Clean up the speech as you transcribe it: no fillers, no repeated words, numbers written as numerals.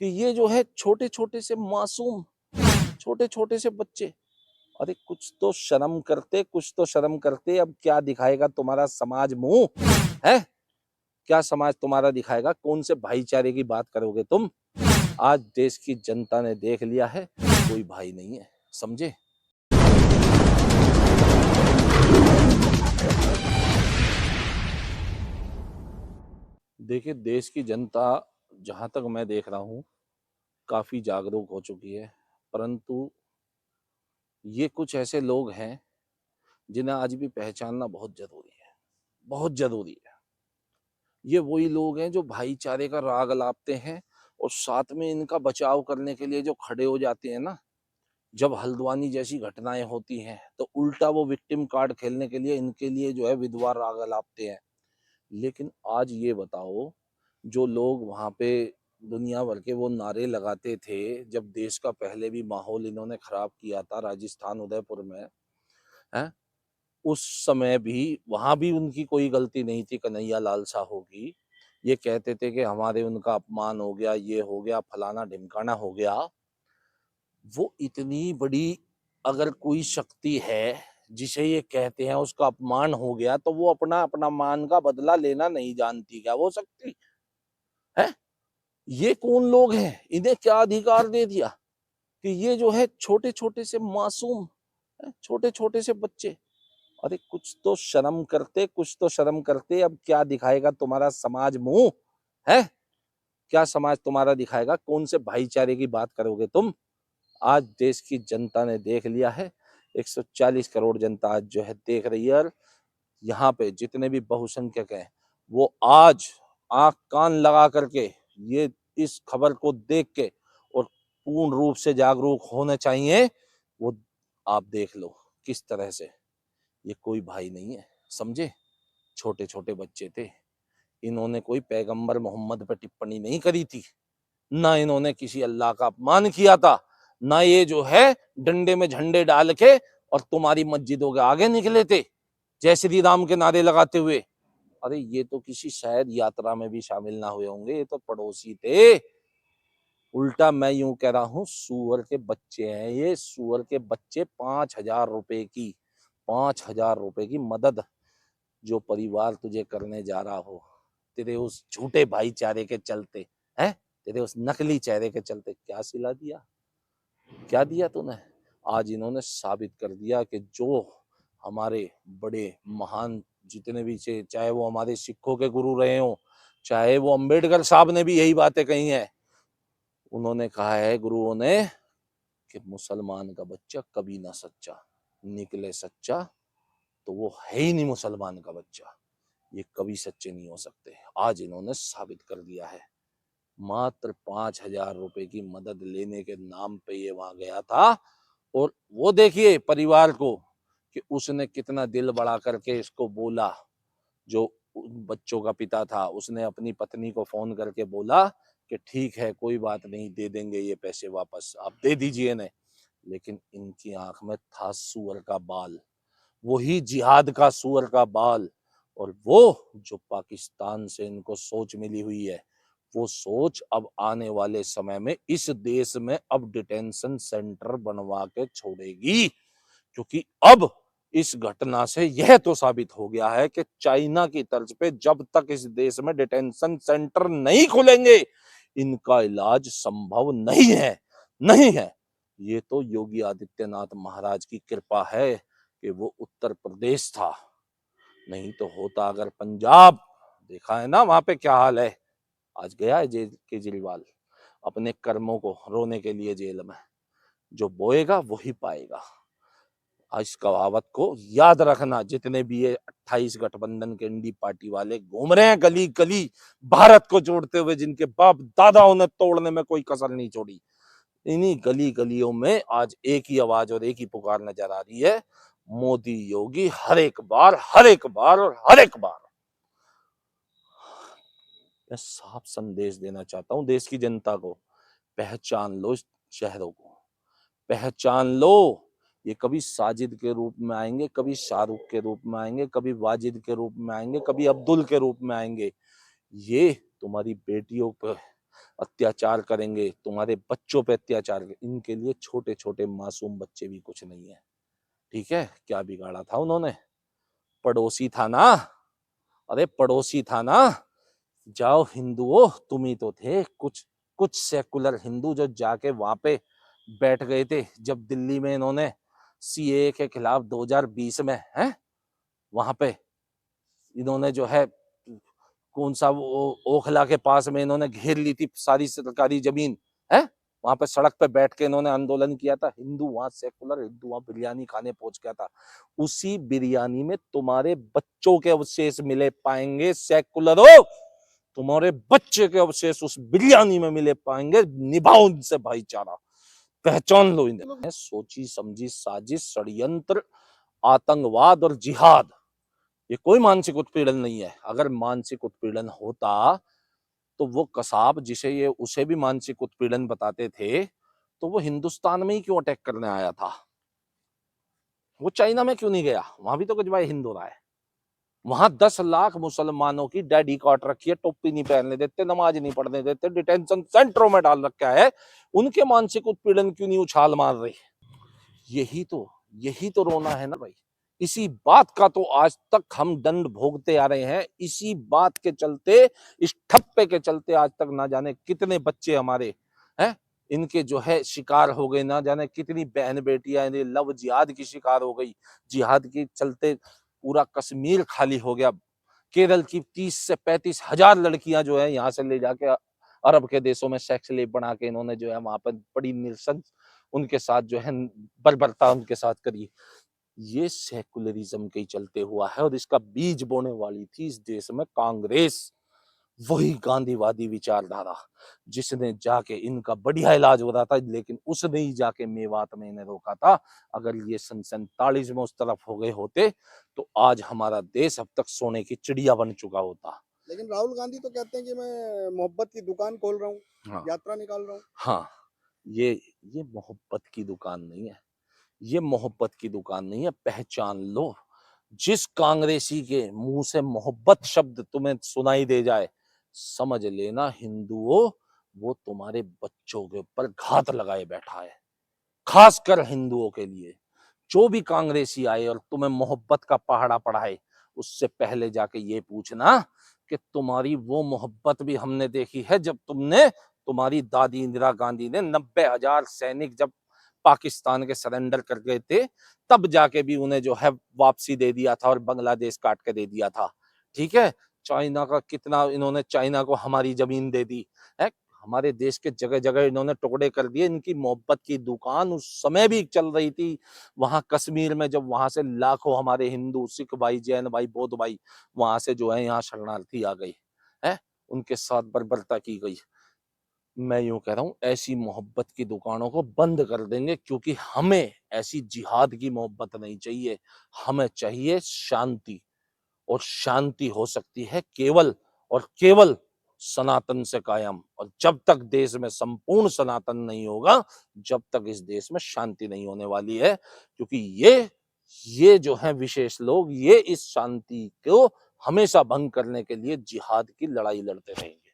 कि ये जो है छोटे छोटे से मासूम, छोटे छोटे से बच्चे, अरे कुछ तो शर्म करते, कुछ तो शर्म करते। अब क्या दिखाएगा तुम्हारा समाज मुंह है? क्या समाज तुम्हारा दिखाएगा? कौन से भाईचारे की बात करोगे तुम? आज देश की जनता ने देख लिया है, कोई भाई नहीं है, समझे? देखिए, देश की जनता जहां तक मैं देख रहा हूं काफी जागरूक हो चुकी है, परंतु ये कुछ ऐसे लोग हैं जिन्हें आज भी पहचानना बहुत जरूरी है, बहुत जरूरी है। ये वही लोग हैं जो भाईचारे का राग अलापते हैं और साथ में इनका बचाव करने के लिए जो खड़े हो जाते हैं ना। जब हल्द्वानी जैसी घटनाएं होती हैं तो उल्टा वो विक्टिम कार्ड खेलने के लिए इनके लिए जो है विधवा राग अलापते हैं। लेकिन आज ये बताओ, जो लोग वहां पे दुनिया भर के वो नारे लगाते थे जब देश का पहले भी माहौल इन्होंने खराब किया था राजस्थान उदयपुर में, है, उस समय भी वहां भी उनकी कोई गलती नहीं थी। कन्हैया लाल साहू की। ये कहते थे कि हमारे उनका अपमान हो गया, ये हो गया, फलाना ढिमकाना हो गया। वो इतनी बड़ी अगर कोई शक्ति है जिसे ये कहते हैं उसका अपमान हो गया, तो वो अपना अपना मान का बदला लेना नहीं जानती क्या वो शक्ति है? ये कौन लोग हैं? इन्हें क्या अधिकार दे दिया कि ये जो है छोटे छोटे से मासूम, छोटे छोटे से बच्चे, अरे कुछ तो शर्म करते, कुछ तो शर्म करते। अब क्या दिखाएगा तुम्हारा समाज मुंह है? क्या समाज तुम्हारा दिखाएगा? कौन से भाईचारे की बात करोगे तुम? आज देश की जनता ने देख लिया है। 140 करोड़ जनता आज जो है देख रही है। और यहाँ पे जितने भी बहुसंख्यक हैं वो आज आंख कान लगा करके ये इस खबर को देख के और पूर्ण रूप से जागरूक होने चाहिए। वो आप देख लो किस तरह से ये कोई भाई नहीं है, समझे? छोटे छोटे बच्चे थे। इन्होंने कोई पैगंबर मोहम्मद पर टिप्पणी नहीं करी थी, ना इन्होंने किसी अल्लाह का अपमान किया था, ना ये जो है डंडे में झंडे डाल के और तुम्हारी मस्जिदों के आगे निकले थे जय श्री राम के नारे लगाते हुए। अरे ये तो किसी शायद यात्रा में भी शामिल ना हुए होंगे, ये तो पड़ोसी थे। उल्टा मैं यूं कह रहा हूं, सुअर के बच्चे हैं ये, सुअर के बच्चे। 5,000 रुपए की, 5,000 रुपए की मदद जो परिवार तुझे करने जा रहा हो, तेरे उस झूठे भाईचारे के चलते, है, तेरे उस नकली चेहरे के चलते क्या सिला दिया, क्या दिया तूने? आज इन्होंने साबित कर दिया कि जो हमारे बड़े महान जितने भी चाहे वो हमारे सिखों के गुरु रहे हो, चाहे वो अंबेडकर साहब ने भी यही बातें कही हैं। उन्होंने कहा है गुरुओं ने कि मुसलमान का बच्चा कभी ना सच्चा निकले, सच्चा तो वो है ही नहीं। मुसलमान का बच्चा ये कभी सच्चे नहीं हो सकते। आज इन्होंने साबित कर दिया है। मात्र 5,000 रुपए की मदद लेने के नाम पे ये वहां गया था। और वो देखिए परिवार को कि उसने कितना दिल बड़ा करके इसको बोला। जो बच्चों का पिता था उसने अपनी पत्नी को फोन करके बोला कि ठीक है, कोई बात नहीं, दे देंगे ये पैसे वापस, आप दे दीजिए इन्हें। लेकिन इनकी आंख में था सुअर का बाल, वही जिहाद का सुअर का बाल। और वो जो पाकिस्तान से इनको सोच मिली हुई है, वो सोच अब आने वाले समय में इस देश में अब डिटेंशन सेंटर बनवा के छोड़ेगी। क्योंकि अब इस घटना से यह तो साबित हो गया है कि चाइना की तर्ज पे जब तक इस देश में डिटेंशन सेंटर नहीं खुलेंगे, इनका इलाज संभव नहीं है, नहीं है। ये तो योगी आदित्यनाथ महाराज की कृपा है कि वो उत्तर प्रदेश था, नहीं तो होता अगर पंजाब। देखा है ना वहां पे क्या हाल है। आज गया है जेल केजरीवाल अपने कर्मों को रोने के लिए जेल में। जो बोएगा वही पाएगा। इस कहावत को याद रखना, जितने भी ये 28 गठबंधन के इंडी पार्टी वाले घूम रहे हैं गली गली भारत को जोड़ते हुए, जिनके बाप दादाओं ने तोड़ने में कोई कसर नहीं छोड़ी, इन्हीं गली गलियों में आज एक ही आवाज और एक ही पुकार नजर आ रही है, मोदी योगी हर एक बार, हर एक बार और हर एक बार। मैं साफ संदेश देना चाहता हूं देश की जनता को, पहचान लो इस चेहरों को, पहचान लो। ये कभी साजिद के रूप में आएंगे, कभी शाहरुख के रूप में आएंगे, कभी वाजिद के रूप में आएंगे, कभी अब्दुल के रूप में आएंगे। ये तुम्हारी बेटियों पे अत्याचार करेंगे, तुम्हारे बच्चों पे अत्याचार इनके लिए छोटे छोटे मासूम बच्चे भी कुछ नहीं है। ठीक है, क्या बिगाड़ा था उन्होंने? पड़ोसी था ना, अरे पड़ोसी था ना। जाओ हिंदुओं, तुम ही तो थे कुछ कुछ सेकुलर हिंदू जो जाके वहां पे बैठ गए थे जब दिल्ली में इन्होंने सीए के खिलाफ 2020 में है, वहां पे इन्होंने जो है कौन सा वो ओखला के पास में इन्होंने घेर ली थी सारी सरकारी जमीन है, वहां पे सड़क पे बैठ के इन्होंने आंदोलन किया था। हिंदू वहां सेकुलर हिंदू वहां बिरयानी खाने पहुंच गया था। उसी बिरयानी में तुम्हारे बच्चों के अवशेष मिले पाएंगे सेकुलरों, तुम्हारे बच्चे के अवशेष उस बिरयानी में मिले पाएंगे। निभाओ उनसे भाईचारा, पहचान लो इन्हें। सोची समझी साजिश, षड्यंत्र, आतंकवाद और जिहाद, ये कोई मानसिक उत्पीड़न नहीं है। अगर मानसिक उत्पीड़न होता तो वो कसाब जिसे ये उसे भी मानसिक उत्पीड़न बताते थे, तो वो हिंदुस्तान में ही क्यों अटैक करने आया था? वो चाइना में क्यों नहीं गया? वहां भी तो कुछ भाई हिंद हो रहा है। वहां 10 लाख मुसलमानों की डैडी काट रखी है, टोपी नहीं पहनने देते, नमाज नहीं पढ़ने देते, डिटेंशन सेंटरों में डाल रखा है। उनके मानसिक उत्पीड़न क्यों नहीं उछाल मार रही? यही तो रोना है ना भाई। इसी बात का तो आज तक हम दंड भोगते आ रहे हैं। इसी बात के चलते, इस ठप्पे के चलते आज तक ना जाने कितने बच्चे हमारे हैं इनके जो है शिकार हो गए, ना जाने कितनी बहन बेटियां लव जिहाद की शिकार हो गई। जिहाद के चलते पूरा कश्मीर खाली हो गया। केरल की 30 से 35 हजार लड़कियां जो है यहाँ से ले जाके अरब के देशों में सेक्स लेब बना के इन्होंने जो है वहां पर बड़ी निरसंस उनके साथ जो है बर्बरता उनके साथ करी। ये सेकुलरिज्म के ही चलते हुआ है और इसका बीज बोने वाली थी इस देश में कांग्रेस, वही गांधीवादी विचारधारा जिसने जाके इनका बढ़िया इलाज हो रहा था, लेकिन उसने ही जाके मेवात में इन्हें रोका था। अगर ये सन 47 में उस तरफ हो गए होते तो आज हमारा देश अब तक सोने की चिड़िया बन चुका होता। लेकिन राहुल गांधी तो कहते हैं कि मैं मोहब्बत की दुकान खोल रहा हूँ, हाँ, यात्रा निकाल रहा हूँ। हाँ, ये ये मोहब्बत की दुकान नहीं है, ये मोहब्बत की दुकान नहीं है। पहचान लो, जिस कांग्रेसी के मुंह से मोहब्बत शब्द तुम्हें सुनाई दे जाए, समझ लेना हिंदुओं, वो तुम्हारे बच्चों के ऊपर घात लगाए बैठा है। खासकर हिंदुओं के लिए जो भी कांग्रेसी आए और तुम्हें मोहब्बत का पहाड़ा पढ़ाए, उससे पहले जाके ये पूछना कि तुम्हारी वो मोहब्बत भी हमने देखी है जब तुम्हारी दादी इंदिरा गांधी ने 90,000 सैनिक जब पाकिस्तान के सरेंडर कर गए थे, तब जाके भी उन्हें जो है वापसी दे दिया था और बांग्लादेश काट के दे दिया था। ठीक है, चाइना का कितना इन्होंने चाइना को हमारी जमीन दे दी है, हमारे देश के जगह जगह इन्होंने टुकड़े कर दिए। इनकी मोहब्बत की दुकान उस समय भी चल रही थी वहां कश्मीर में, जब वहां से लाखों हमारे हिंदू सिख भाई जैन भाई बौद्ध भाई वहां से जो है यहाँ शरणार्थी आ गई है, उनके साथ बर्बरता की गई। मैं यूं कह रहा हूं ऐसी मोहब्बत की दुकानों को बंद कर देंगे, क्योंकि हमें ऐसी जिहाद की मोहब्बत नहीं चाहिए। हमें चाहिए शांति, और शांति हो सकती है केवल और केवल सनातन से कायम। और जब तक देश में संपूर्ण सनातन नहीं होगा, जब तक इस देश में शांति नहीं होने वाली है, क्योंकि ये जो है विशेष लोग ये इस शांति को हमेशा भंग करने के लिए जिहाद की लड़ाई लड़ते रहेंगे।